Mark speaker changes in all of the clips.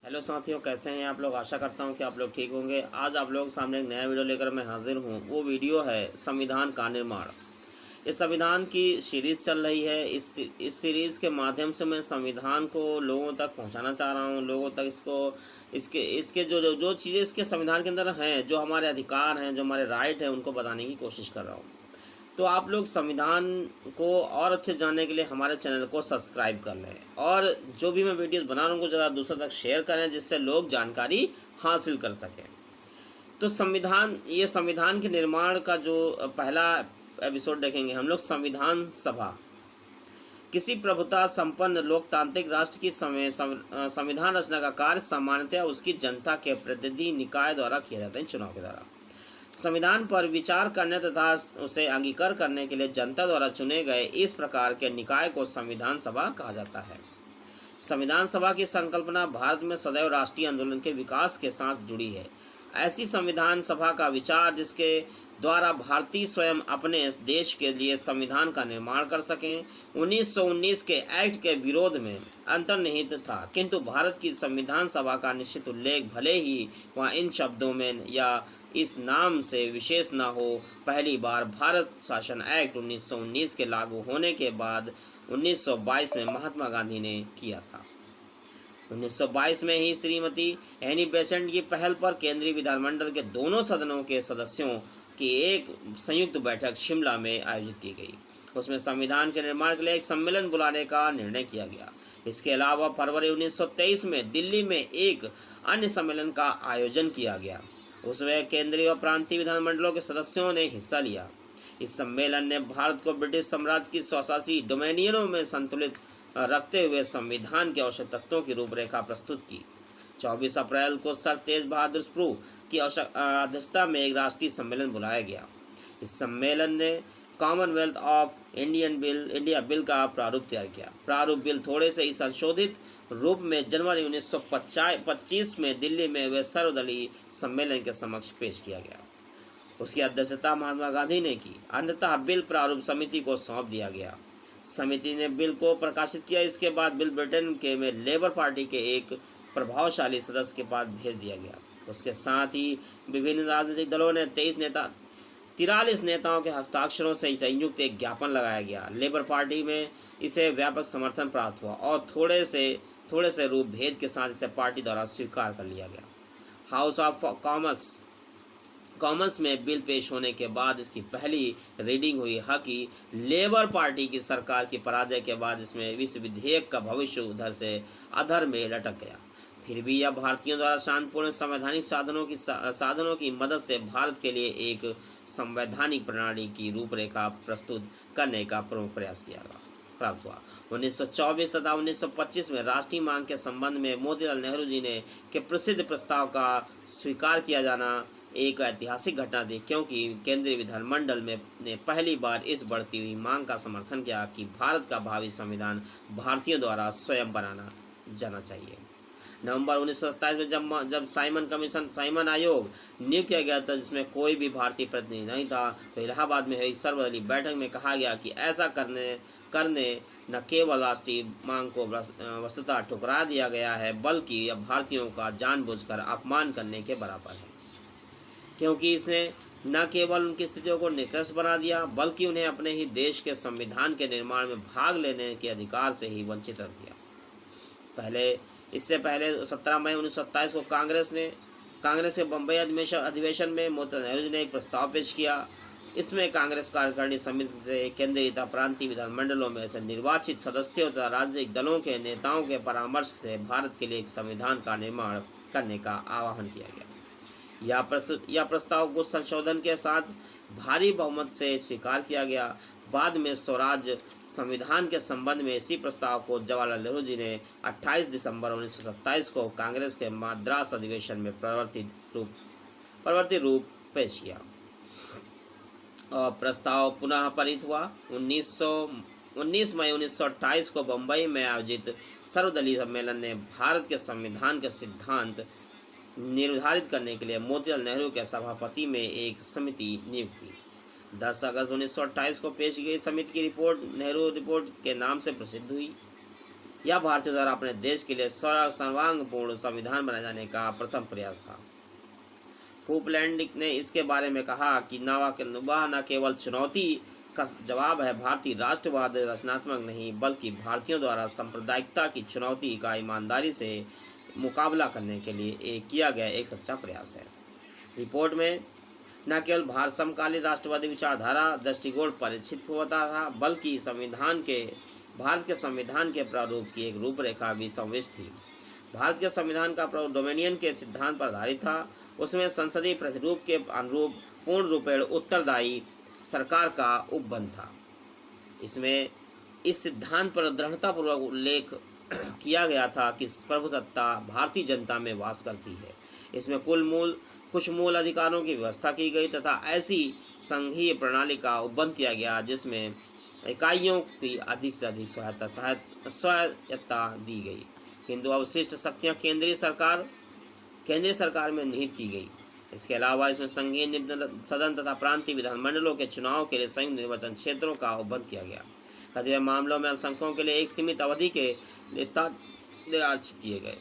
Speaker 1: Hello साथियों, कैसे हैं आप लोग। आशा करता हूं कि आप लोग ठीक होंगे। आज आप लोगों के सामने एक नया वीडियो लेकर मैं हाजिर हूं। वो वीडियो है संविधान का निर्माण। इस संविधान की सीरीज़ चल रही है। इस सीरीज़ के माध्यम से मैं संविधान को लोगों तक पहुंचाना चाह रहा हूं। लोगों तक इसको इसके इसके जो जो जो चीज़ें इसके संविधान के अंदर हैं, जो हमारे अधिकार हैं, जो हमारे राइट हैं, उनको बताने की कोशिश कर रहा हूँ। तो आप लोग संविधान को और अच्छे जानने के लिए हमारे चैनल को सब्सक्राइब कर लें और जो भी मैं वीडियोस बना रहा हूँ उनको ज़्यादा दूसरों तक शेयर करें, जिससे लोग जानकारी हासिल कर सकें। तो संविधान के निर्माण का जो पहला एपिसोड देखेंगे हम लोग। संविधान सभा किसी प्रभुता संपन्न लोकतांत्रिक राष्ट्र की संविधान रचना का कार्य सामान्यतः उसकी जनता के प्रतिनिधि निकाय द्वारा किया जाता है, चुनाव के द्वारा। संविधान पर विचार करने तथा उसे अंगीकार करने के लिए जनता द्वारा चुने गए इस प्रकार के निकाय को संविधान सभा कहा जाता है। संविधान सभा की संकल्पना भारत में सदैव राष्ट्रीय आंदोलन के विकास के साथ जुड़ी है। ऐसी संविधान सभा का विचार जिसके द्वारा भारतीय स्वयं अपने देश के लिए संविधान का निर्माण कर सकें, 1919 के एक्ट के विरोध में अंतर्निहित था, किंतु भारत की संविधान सभा का निश्चित उल्लेख भले ही वहाँ इन शब्दों में या इस नाम से विशेष न हो, पहली बार भारत शासन एक्ट 1919 के लागू होने के बाद 1922 में महात्मा गांधी ने किया था। 1922 में ही श्रीमती एनी बेसेंट की पहल पर केंद्रीय विधानमंडल के दोनों सदनों के सदस्यों की एक संयुक्त बैठक शिमला में आयोजित की गई। उसमें संविधान के निर्माण के लिए एक सम्मेलन बुलाने का निर्णय किया गया। इसके अलावा फरवरी 1923 में दिल्ली में एक अन्य सम्मेलन का आयोजन किया गया। उसमें केंद्रीय और प्रांतीय विधानमंडलों के सदस्यों ने हिस्सा लिया। इस सम्मेलन ने भारत को ब्रिटिश साम्राज्य की स्वशासी डोमेनियनों में संतुलित रखते हुए संविधान के आवश्यक तत्वों की रूपरेखा प्रस्तुत की। 24 अप्रैल को सर तेज बहादुर सप्रू की अध्यक्षता में एक राष्ट्रीय सम्मेलन बुलाया गया। इस सम्मेलन ने कॉमनवेल्थ ऑफ इंडिया बिल का प्रारूप तैयार किया। प्रारूप बिल थोड़े से ही संशोधित रूप में जनवरी 1925 में दिल्ली में हुए सर्वदलीय सम्मेलन के समक्ष पेश किया गया। उसकी अध्यक्षता महात्मा गांधी ने की। अंततः बिल प्रारूप समिति को सौंप दिया गया। समिति ने बिल को प्रकाशित किया। इसके बाद बिल ब्रिटेन के में लेबर पार्टी के एक प्रभावशाली सदस्य के पास भेज दिया गया। उसके साथ ही विभिन्न राजनीतिक दलों ने 43 नेताओं के हस्ताक्षरों से संयुक्त एक ज्ञापन लगाया गया। लेबर पार्टी में इसे व्यापक समर्थन प्राप्त हुआ और थोड़े से रूप भेद के साथ इसे पार्टी द्वारा स्वीकार कर लिया गया। हाउस ऑफ कॉमन्स में बिल पेश होने के बाद इसकी पहली रीडिंग हुई। हालांकि लेबर पार्टी की सरकार की पराजय के बाद इसमें इस विधेयक का भविष्य उधर से अधर में लटक गया। फिर भी यह भारतीयों द्वारा शांतिपूर्ण संवैधानिक साधनों की मदद से भारत के लिए एक संवैधानिक प्रणाली की रूपरेखा प्रस्तुत करने का प्रमुख प्रयास प्राप्त हुआ। 1924 तथा 1925 में राष्ट्रीय मांग के संबंध में मोतीलाल नेहरू जी के प्रसिद्ध प्रस्ताव का स्वीकार किया जाना एक ऐतिहासिक घटना थी, क्योंकि केंद्रीय विधानमंडल ने पहली बार इस बढ़ती हुई मांग का समर्थन किया कि भारत का भावी संविधान भारतीयों द्वारा स्वयं बनाना जाना चाहिए। नवंबर 1927 में जब साइमन आयोग नियुक्त किया गया था, जिसमें कोई भी भारतीय प्रतिनिधि नहीं था, तो इलाहाबाद में हुई सर्वदलीय बैठक में कहा गया कि ऐसा करने न केवल राष्ट्रीय मांग को वस्तुतः ठुकरा दिया गया है, बल्कि यह भारतीयों का जानबूझकर अपमान करने के बराबर है, क्योंकि इसने न केवल उनकी स्थितियों को निकृष्ट बना दिया, बल्कि उन्हें अपने ही देश के संविधान के निर्माण में भाग लेने के अधिकार से ही वंचित रख दिया। इससे पहले 17 मई 1927 को कांग्रेस के बम्बई अधिवेशन में मोतीलाल नेहरू जी ने एक प्रस्ताव पेश किया। इसमें कांग्रेस कार्यकारिणी समिति से केंद्रीय तथा प्रांतीय विधानमंडलों में से निर्वाचित सदस्यों तथा राजनीतिक दलों के नेताओं के परामर्श से भारत के लिए एक संविधान का निर्माण करने का आह्वान किया गया। यह प्रस्ताव कुछ संशोधन के साथ भारी बहुमत से स्वीकार किया गया। बाद में स्वराज संविधान के संबंध में इसी प्रस्ताव को जवाहरलाल नेहरू जी ने 28 दिसंबर 1927 को कांग्रेस के मद्रास अधिवेशन में परिवर्तित रूप पेश किया और प्रस्ताव पुनः पारित हुआ। 19 मई 1928 को बम्बई में आयोजित सर्वदलीय सम्मेलन ने भारत के संविधान के सिद्धांत निर्धारित करने के लिए मोतीलाल नेहरू के सभापति में एक समिति नियुक्त की। 10 अगस्त 1928 को पेश की गई समिति की रिपोर्ट नेहरू रिपोर्ट के नाम से प्रसिद्ध हुई। यह भारतीयों द्वारा अपने देश के लिए सर्वांगपूर्ण संविधान बनाए जाने का प्रथम प्रयास था। कोपलैंड ने इसके बारे में कहा कि वह न केवल चुनौती का जवाब है भारतीय राष्ट्रवाद रचनात्मक नहीं, बल्कि भारतीयों द्वारा सांप्रदायिकता की चुनौती का ईमानदारी से मुकाबला करने के लिए किया गया एक सच्चा प्रयास है। रिपोर्ट में न केवल समकालीन राष्ट्रवादी विचारधारा दृष्टिकोण परिचित होता था, बल्कि भारत के संविधान के प्रारूप की एक रूपरेखा भी समाविष्ट थी। भारत के संविधान का प्रारूप डोमिनियन के सिद्धांत पर आधारित था। उसमें संसदीय प्रतिरूप के अनुरूप पूर्ण रूपेण उत्तरदायी सरकार का उपबंध था। इसमें इस सिद्धांत पर दृढ़तापूर्वक उल्लेख किया गया था कि प्रभुसत्ता भारतीय जनता में वास करती है। इसमें कुछ मूल अधिकारों की व्यवस्था की गई तथा ऐसी संघीय प्रणाली का उपबंध किया गया जिसमें इकाइयों की अधिक से अधिक स्वायत्तता दी गई, किंतु अवशिष्ट शक्तियाँ केंद्रीय सरकार में निहित की गई। इसके अलावा इसमें संघीय सदन तथा प्रांतीय विधानमंडलों के चुनाव के लिए संयुक्त निर्वाचन क्षेत्रों का उपबंध किया गया। कतिपय मामलों में अल्पसंख्यकों के लिए एक सीमित अवधि के विस्तार निर्धारित किए गए।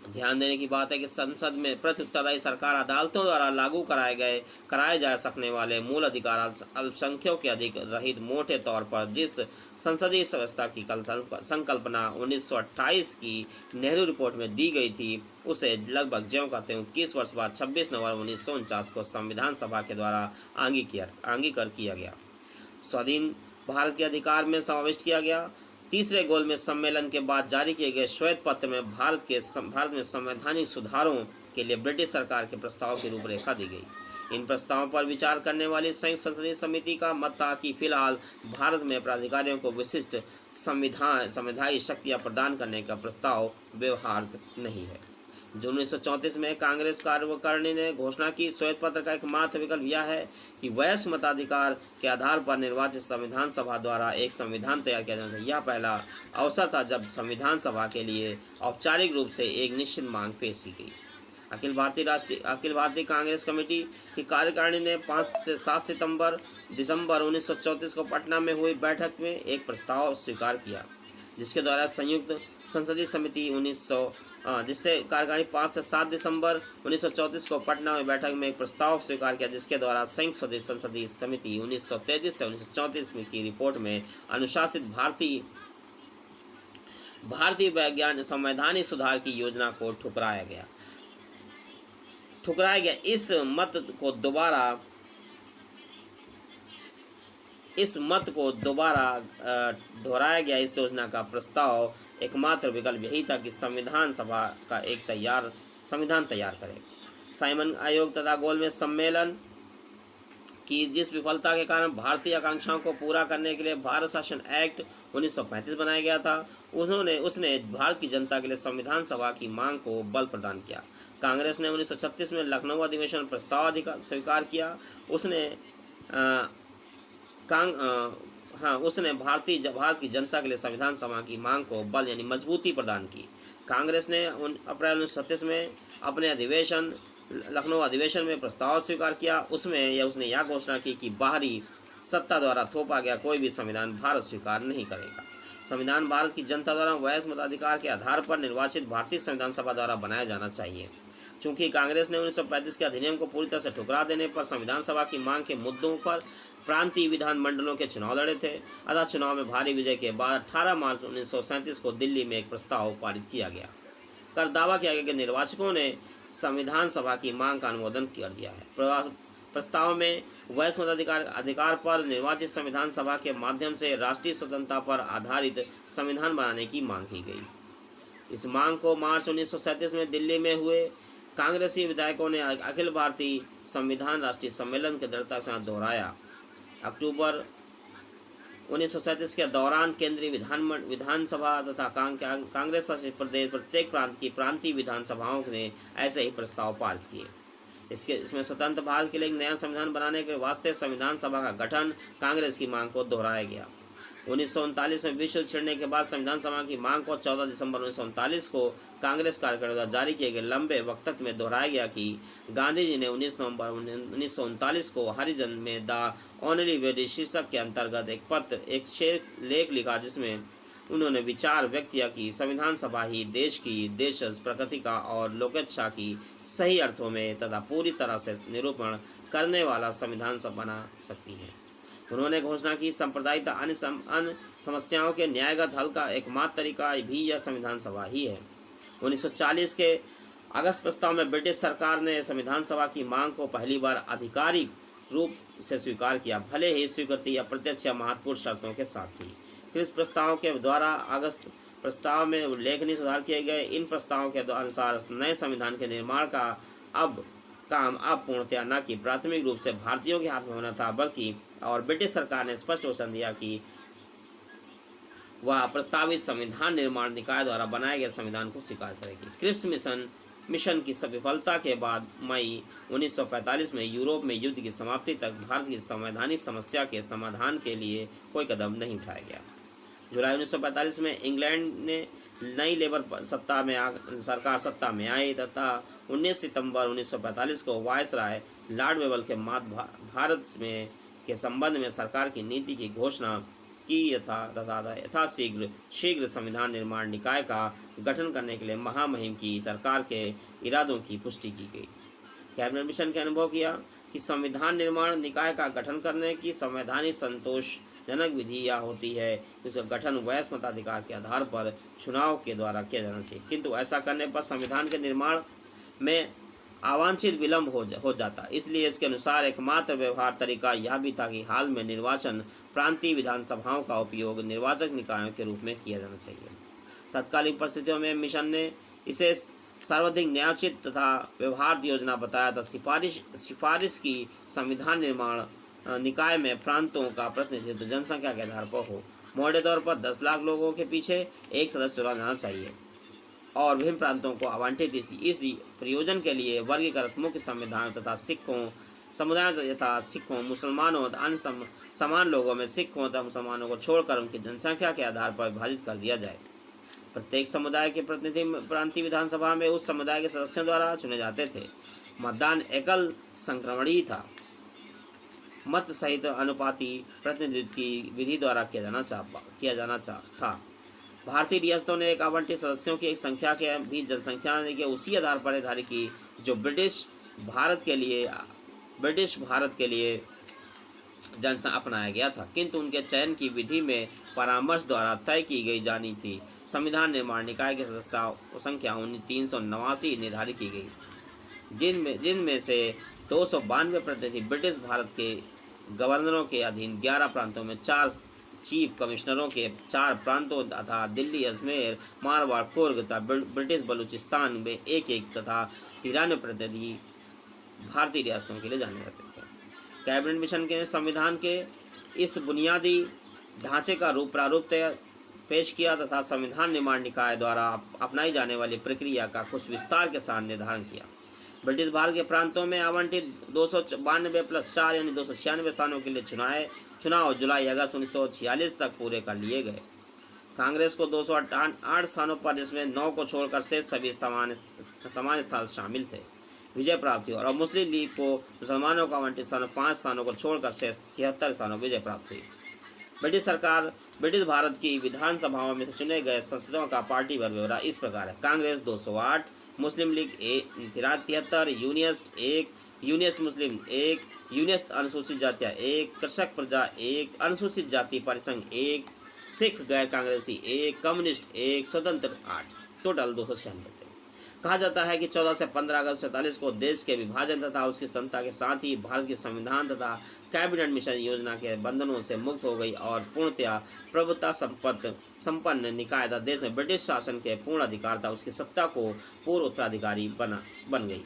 Speaker 1: ध्यान देने की बात है कि संसद में प्रत्युत्तरदायी सरकार अदालतों द्वारा लागू कराए जा सकने वाले मूल अधिकार अल्पसंख्यकों के अधिक रहित मोटे तौर पर जिस संसदीय व्यवस्था की संकल्पना 1928 की नेहरू रिपोर्ट में दी गई थी, उसे लगभग ज्यों करते 21 वर्ष बाद 26 नवंबर 1949 को संविधान सभा के द्वारा अंगीकार किया गया। स्वाधीन भारत के अधिकार में समाविष्ट किया गया। तीसरे गोलमेज सम्मेलन के बाद जारी किए गए श्वेत पत्र में भारत में संवैधानिक सुधारों के लिए ब्रिटिश सरकार के प्रस्ताव की रूपरेखा दी गई। इन प्रस्तावों पर विचार करने वाली संयुक्त संसदीय समिति का मत था कि फिलहाल भारत में प्राधिकारियों को विशिष्ट संवैधानिक शक्तियाँ प्रदान करने का प्रस्ताव व्यवहार्य नहीं है। जून 1934 में कांग्रेस कार्यकारिणी ने घोषणा की श्वेत पत्र का एकमात्र विकल्प यह है कि वयस्क मताधिकार के आधार पर निर्वाचित संविधान सभा द्वारा एक संविधान तैयार किया जाना चाहिए। यह पहला अवसर था जब संविधान सभा के लिए औपचारिक रूप से एक निश्चित मांग पेश की गई। अखिल भारतीय कांग्रेस कमेटी की कार्यकारिणी ने 5 से 7 दिसंबर 1934 को पटना में हुई बैठक में एक प्रस्ताव स्वीकार किया, जिसके द्वारा संयुक्त संसदीय समिति जिससे कार्यकारिणी 5 से 7 दिसंबर 1934 को पटना में बैठक में एक प्रस्ताव स्वीकार किया, जिसके द्वारा संयुक्त संसदीय समिति 1933 से 1934 की रिपोर्ट में अनुशासित भारतीय वैज्ञानिक संवैधानिक सुधार की योजना को ठुकराया गया। इस मत को दोबारा दोहराया गया। इस योजना का प्रस्ताव एकमात्र विकल्प यही था कि संविधान सभा का एक संविधान तैयार करे। साइमन आयोग तथा गोलमेज सम्मेलन की जिस विफलता के कारण भारतीय आकांक्षाओं को पूरा करने के लिए भारत शासन एक्ट 1935 बनाया गया था, उसने भारत की जनता के लिए संविधान सभा की मांग को बल प्रदान किया। कांग्रेस ने 1936 में लखनऊ अधिवेशन प्रस्ताव स्वीकार किया। उसने भारत की जनता के लिए संविधान सभा की मांग को बल यानी मजबूती प्रदान की। कांग्रेस ने अप्रैल 1937 में अपने लखनऊ अधिवेशन में प्रस्ताव स्वीकार किया। उसने यह घोषणा की कि बाहरी सत्ता द्वारा थोपा गया कोई भी संविधान भारत स्वीकार नहीं करेगा। संविधान भारत की जनता द्वारा वयस्क मताधिकार के आधार पर निर्वाचित भारतीय संविधान सभा द्वारा बनाया जाना चाहिए। चूंकि कांग्रेस ने 1935 के अधिनियम को पूरी तरह से ठुकरा देने पर संविधान सभा की मांग के मुद्दों पर प्रांतीय विधान मंडलों के चुनाव लड़े थे, अतः चुनाव में भारी विजय के बाद 18 मार्च 1937 को दिल्ली में एक प्रस्ताव पारित किया गया कर दावा किया गया कि निर्वाचकों ने संविधान सभा की मांग का अनुमोदन कर दिया है। प्रस्ताव में वयस्क मताधिकार पर निर्वाचित संविधान सभा के माध्यम से राष्ट्रीय स्वतंत्रता पर आधारित संविधान बनाने की मांग की गई। इस मांग को मार्च 1937 में दिल्ली में हुए कांग्रेसी विधायकों ने अखिल भारतीय संविधान राष्ट्रीय सम्मेलन के दृढ़ता के साथ दोहराया। अक्टूबर 1937 के दौरान केंद्रीय विधानसभा तथा कांग्रेस शासित प्रदेश प्रत्येक प्रांत की प्रांतीय विधानसभाओं ने ऐसे ही प्रस्ताव पारित किए। इसमें स्वतंत्र भारत के लिए एक नया संविधान बनाने के वास्ते संविधान सभा का गठन कांग्रेस की मांग को दोहराया गया। 1939 में विश्व युद्ध छिड़ने के बाद संविधान सभा की मांग को 14 दिसंबर 1939 को कांग्रेस कार्यकारिणी द्वारा जारी किए गए लंबे वक्तव्य में दोहराया गया कि गांधी जी ने 19 नवंबर 1939 को हरिजन में द ऑनली वेडी शीर्षक के अंतर्गत एक लेख लिखा, जिसमें उन्होंने विचार व्यक्त किया कि संविधान सभा ही देश की देशज प्रकृति का और लोकेच्छा की सही अर्थों में तथा पूरी तरह से निरूपण करने वाला संविधान सभा बना सकती है। उन्होंने घोषणा की सांप्रदायिकता अन्य समस्याओं के न्यायगत हल का एकमात्र तरीका भी यह संविधान सभा ही है। 1940 के अगस्त प्रस्ताव में ब्रिटिश सरकार ने संविधान सभा की मांग को पहली बार आधिकारिक रूप से स्वीकार किया, भले ही स्वीकृति अप्रत्यक्ष या महत्वपूर्ण शर्तों के साथ थी। क्रिप्स प्रस्ताव के द्वारा अगस्त प्रस्ताव में उल्लेखनीय सुधार किए गए। इन प्रस्तावों के अनुसार नए संविधान के निर्माण का काम पूर्णतया न कि प्राथमिक रूप से भारतीयों के हाथ में होना था, बल्कि और ब्रिटिश सरकार ने स्पष्ट वचन दिया कि वह प्रस्तावित संविधान निर्माण निकाय द्वारा बनाए गए संविधान को स्वीकार करेगी। क्रिप्स मिशन की विफलता के बाद मई 1945 में यूरोप में युद्ध की समाप्ति तक भारत की संवैधानिक समस्या के समाधान के लिए कोई कदम नहीं उठाया गया। जुलाई 1945 में इंग्लैंड ने नई लेबर सरकार सत्ता में आई तथा 19 सितंबर 1945 को वायसराय लॉर्ड वेवल के भारत में के संबंध में सरकार की नीति की घोषणा की शीघ्र संविधान निर्माण निकाय का गठन करने के लिए महामहिम की सरकार के इरादों की पुष्टि की गई। कैबिनेट मिशन के अनुभव किया कि संविधान निर्माण निकाय का गठन करने की संवैधानिक संतोषजनक विधि यह होती है कि उसका गठन वयस्क मताधिकार के आधार पर चुनाव के द्वारा किया जाना चाहिए, किंतु ऐसा करने पर संविधान के निर्माण में अवांछित विलंब हो जाता। इसलिए इसके अनुसार एकमात्र व्यवहार तरीका यह भी था कि हाल में निर्वाचन प्रांतीय विधानसभाओं का उपयोग निर्वाचक निकायों के रूप में किया जाना चाहिए। तत्कालीन परिस्थितियों में मिशन ने इसे सर्वाधिक न्यायोचित तथा व्यवहार्य योजना बताया था। सिफारिश की संविधान निर्माण निकाय में प्रांतों का प्रतिनिधित्व जनसंख्या के आधार पर हो। मोटे तौर पर 10 लाख लोगों के पीछे एक सदस्य चुना जाना चाहिए और विभिन्न प्रांतों को आवंटित इस प्रयोजन के लिए वर्गीकृत मुख्य संविधान तथा सिखों मुसलमानों तथा अन्य समान लोगों में सिखों तथा मुसलमानों को छोड़कर उनकी जनसंख्या के आधार पर विभाजित कर दिया जाए। प्रत्येक समुदाय के प्रतिनिधि प्रांतीय विधानसभा में उस समुदाय के सदस्यों द्वारा चुने जाते थे। मतदान एकल संक्रमणीय था। मत सहित अनुपाती प्रतिनिधित्व की विधि द्वारा किया जाना था। भारतीय रियासतों ने एक आवंटित सदस्यों की एक संख्या के भी जनसंख्या के उसी आधार पर निर्धारित की जो ब्रिटिश भारत के लिए अपनाया गया था, किंतु उनके चयन की विधि में परामर्श द्वारा तय की गई जानी थी। संविधान निर्माण निकाय के सदस्यों संख्या 389 निर्धारित की गई, जिनमें से 292 प्रतिनिधि ब्रिटिश भारत के गवर्नरों के अधीन 11 प्रांतों में 4 चीफ कमिश्नरों के 4 प्रांतों तथा दिल्ली, अजमेर, मारवाड़, कुर्ग तथा ब्रिटिश बलूचिस्तान में 1-1 तथा 93 प्रतिनिधि भारतीय रियासतों के लिए जाने जाते थे। कैबिनेट मिशन के संविधान के इस बुनियादी ढांचे का प्रारूप पेश किया तथा संविधान निर्माण निकाय द्वारा अपनाई जाने वाली प्रक्रिया का कुछ विस्तार के साथ निर्धारण किया। ब्रिटिश भारत के प्रांतों में आवंटित 292+4 यानी 296 स्थानों के लिए चुनाव जुलाई अगस्त 1946 तक पूरे कर लिए गए। कांग्रेस को 208 स्थानों पर, जिसमें 9 को छोड़कर शेष सभी समान स्थान शामिल थे, विजय प्राप्त हुई और मुस्लिम लीग को मुसलमानों को आवंटित 5 स्थानों को छोड़कर शेष 76 स्थानों विजय प्राप्त हुई। ब्रिटिश भारत की विधानसभाओं में से चुने गए सांसदों का पार्टीवार ब्यौरा इस प्रकार है। कांग्रेस 208, मुस्लिम लीग 73, यूनियनिस्ट मुस्लिम 1, यूनियनिस्ट अनुसूचित जातियाँ 1, कृषक प्रजा 1, अनुसूचित जाति परिसंघ 1, सिख गैर कांग्रेसी 1, कम्युनिस्ट 1, स्वतंत्र 8, टोटल 296 थे। कहा जाता है कि 14 से 15 अगस्त 47 को देश के विभाजन तथा उसकी स्वतंत्रता के साथ ही भारत की संविधान तथा कैबिनेट मिशन योजना के बंधनों से मुक्त हो गई और पूर्णतया प्रभुता संपन्न निकाय तथा देश में ब्रिटिश शासन के पूर्ण अधिकार था उसकी सत्ता को पूर्व उत्तराधिकारी बन गई।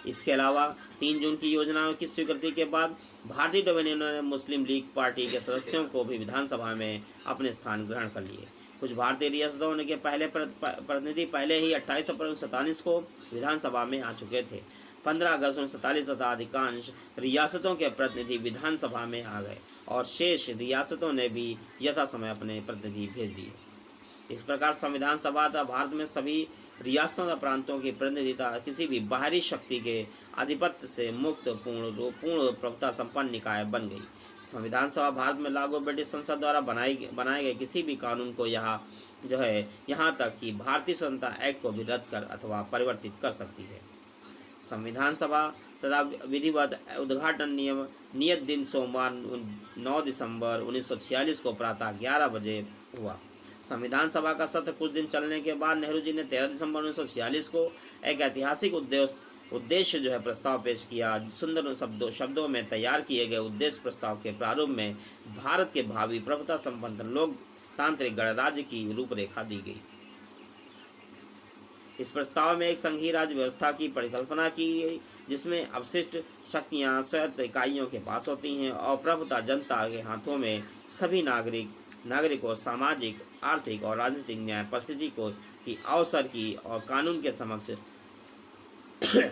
Speaker 1: इसके अलावा 3 जून की योजना की स्वीकृति के बाद भारतीय डोमिनियन ने मुस्लिम लीग पार्टी के सदस्यों को भी विधानसभा में अपने स्थान ग्रहण कर लिए। कुछ भारतीय रियासतों के पहले प्रतिनिधि पहले ही 28 अप्रैल 1947 को विधानसभा में आ चुके थे। 15 अगस्त 1947 तथा अधिकांश रियासतों के प्रतिनिधि विधानसभा में आ गए और शेष रियासतों ने भी यथा समय अपने प्रतिनिधि भेज दिए। इस प्रकार संविधान सभा तथा भारत में सभी रियासतों तथा प्रांतों की प्रतिनिधिता किसी भी बाहरी शक्ति के आधिपत्य से मुक्त पूर्ण प्रभुता संपन्न निकाय बन गई। संविधान सभा भारत में लागू ब्रिटिश संसद द्वारा बनाए गए किसी भी कानून को यहाँ तक कि भारतीय स्वतंत्रता एक्ट को भी रद्द कर अथवा परिवर्तित कर सकती है। संविधान सभा तथा विधिवत उद्घाटन नियत दिन सोमवार 9 दिसंबर 1946 को प्रातः 11 बजे हुआ। संविधान सभा का सत्र कुछ दिन चलने के बाद नेहरू जी ने 13 दिसंबर 1946 को एक ऐतिहासिक उद्देश्य प्रस्ताव पेश किया। सुंदर शब्दों में तैयार किए गए उद्देश्य प्रस्ताव के प्रारूप में भारत के भावी प्रभुता संपन्न लोकतांत्रिक गणराज्य की रूपरेखा दी गई। इस प्रस्ताव में एक संघीय राज्य व्यवस्था की परिकल्पना की गई, जिसमें अवशिष्ट शक्तियां स्वायत्त इकाइयों के पास होती हैं और प्रभुता जनता के हाथों में सभी नागरिकों सामाजिक, आर्थिक और राजनीतिक न्याय परिस्थिति की अवसर की और कानून के समक्ष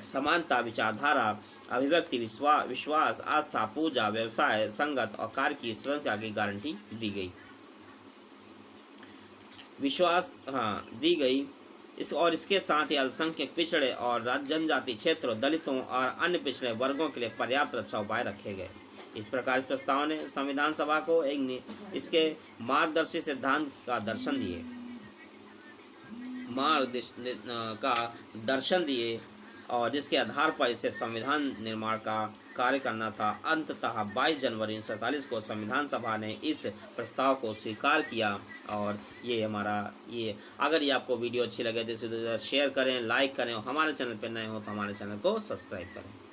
Speaker 1: समानता, विचारधारा, अभिव्यक्ति, विश्वास, आस्था, पूजा, व्यवसाय, संगत और कार्य की स्वतंत्रता की गारंटी दी गई। इसके साथ ही अल्पसंख्यक, पिछड़े और जनजाति क्षेत्रों, दलितों और अन्य पिछड़े वर्गों के लिए पर्याप्त रक्षा उपाय रखे गए। इस प्रकार इस प्रस्ताव ने संविधान सभा को इसके मार्गदर्शी सिद्धांत का दर्शन दिए और जिसके आधार पर इसे संविधान निर्माण का कार्य करना था। अंततः 22 जनवरी 1947 को संविधान सभा ने इस प्रस्ताव को स्वीकार किया। और अगर ये आपको वीडियो अच्छी लगे तो इसे शेयर करें, लाइक करें और हमारे चैनल पर नए हो तो हमारे चैनल को सब्सक्राइब करें।